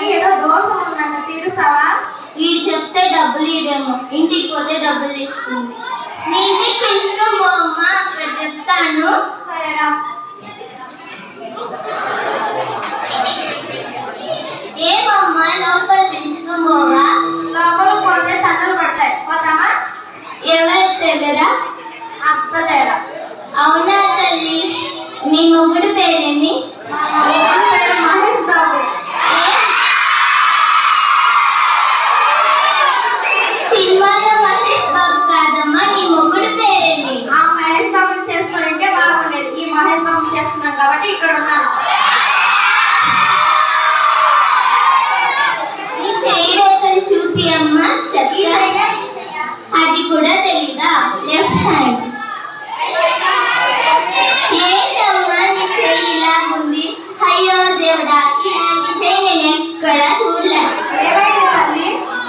కానీ ఏదో దోషం ఉందంట, తీరుస్తావా? ఈ చెప్తే డబ్బులు ఇదేమో, ఇంటికి పోతే డబ్బులు ఇస్తుంది. నీ ఇంటికి పిలుచుకోమ్మా, అక్కడ చెప్తాను. సరేనా? ఏమమ్మా లోపల పిలుచుకోబోవా? లోపల పోతే సన్నలు పడతాయి, పోతామా? ఎవరి దగ్గర? అత్త దగ్గర. అవునా తల్లి, నీ మొగుడు పేరేమి? మహేష్ బాబు. సినిమాలో మహేష్ బాబు కాదమ్మా, నీ మొగుడు పేరేమి? ఆ మహేష్ బాబుని చేసుకుంటే బాగుండేది. ఈ మహేష్ బాబు చేసుకున్నాం కాబట్టి ఇక్కడ ఉన్నాను. నీ చేయి రేఖలు చూపి అమ్మా, చెప్తా. అది కూడా తెలీదా? Left hand. ఏంటమ్మా నీ చేయి ఇలాగుంది? అయ్యో దేవుడా, ఇలాంటి చేయి నేను ఎక్కడ చూడలేదు.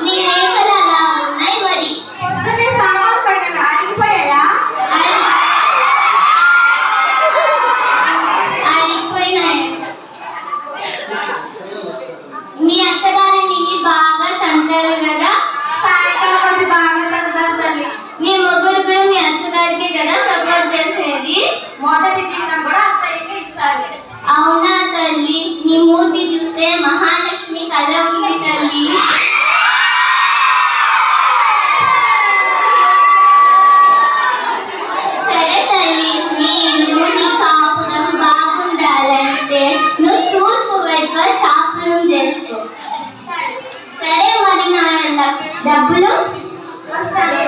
నీ రేఖలు అలా ఉన్నాయి. మరి పొద్దున్నే సామాన్లు పడిన అడిగిపోయాయా? అడిగిపోయినాయంట. మీ అత్తగారు నిన్ను బాగా తంటారు కదా? సాయంకాలం వచ్చి బాగా చదువుతారు తల్లి. నీ మొగుడు కూడా మీ అత్తగారికే కదా సపోర్ట్ చేసేది? మొదటి జీతం కూడా అత్తయ్యకి ఇస్తారు. అవునా తల్లి, నీ మూర్తి చూస్తే మహాలక్ష్మి కళ్ళ ఉంది తల్లి. సరే తల్లి, నీ ఇల్లు నీ కాపురం బాగుండాలంటే నువ్వు తూర్పు వైపు కాపురం చేసుకో. సరే మరి నా డబ్బులు వస్తాయి.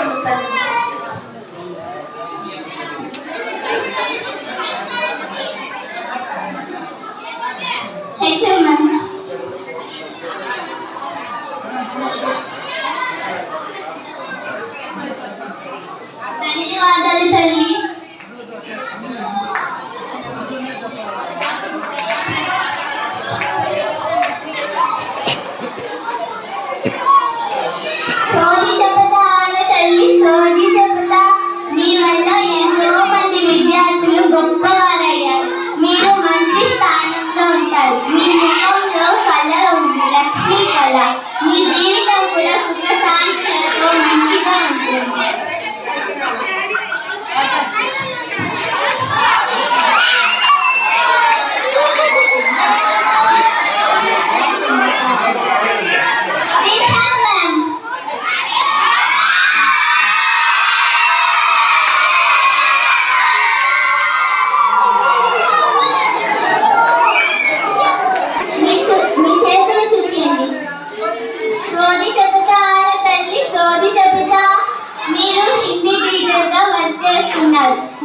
హెచ్చమని. ధన్యవాదాలు తల్లి. సోది చెబుతా తల్లి, సోది చెబుతా. మీ వల్ల ఎంతో మంది విద్యార్థులు గొప్పవారయ్యారు. మీరు మంచి స్థానంలో ఉంటారు. మీ ముఖంలో కళ ఉంది, లక్ష్మీ కళ. మీ జీవితం కూడా సుఖశాంతులతో మంచిగా ఉంటుంది.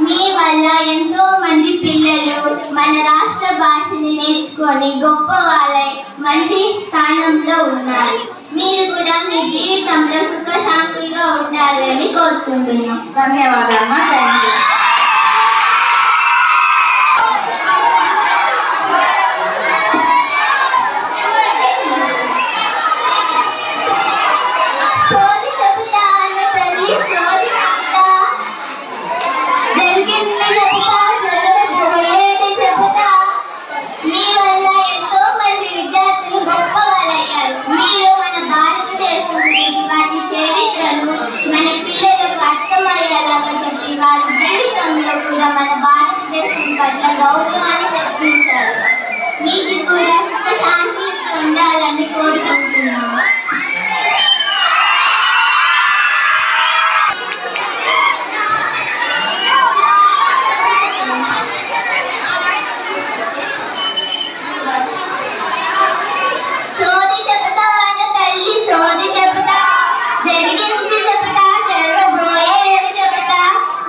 మీ వల్ల ఎంతో మంది పిల్లలు మన రాష్ట్ర భాషని నేర్చుకొని గొప్ప వాళ్ళై మంచి స్థానంలో ఉన్నారు. మీరు కూడా మీ జీవితంలో సుఖశాంతులుగా ఉండాలని కోరుకుంటున్నాం. ధన్యవాదాలు. Thank you. మన భారతదేశం పట్ల గౌరవాన్ని తెప్పించారు. మీకు కూడా శాంతిగా ఉండాలని కోరుకుంటున్నాము. సోది చెబుతా అన్న తల్లి, సోది చెబుతా. జరిగింది చెబుతా, జరగబోయేది చెబుతా.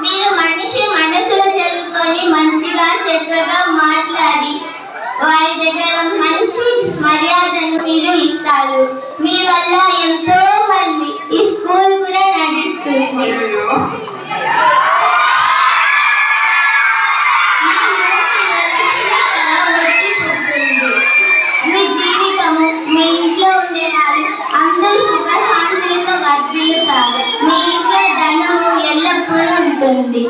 మీరు మనిషి మనసులో చెరుకొని మంచిగా చక్కగా మాట్లాడి వారి దగ్గర మంచి మర్యాదను మీరు ఇస్తారు. మీ వల్ల ఎంతో మంది ఈ స్కూల్ కూడా నడుస్తుంది. మీ జీవితము మీ ఇంట్లో ఉండే అందరూ సుఖశాంతులతో వర్ధిల్లుతారు. మీ ఇంట్లో ధనము ఎల్లప్పుడూ ఉంటుంది.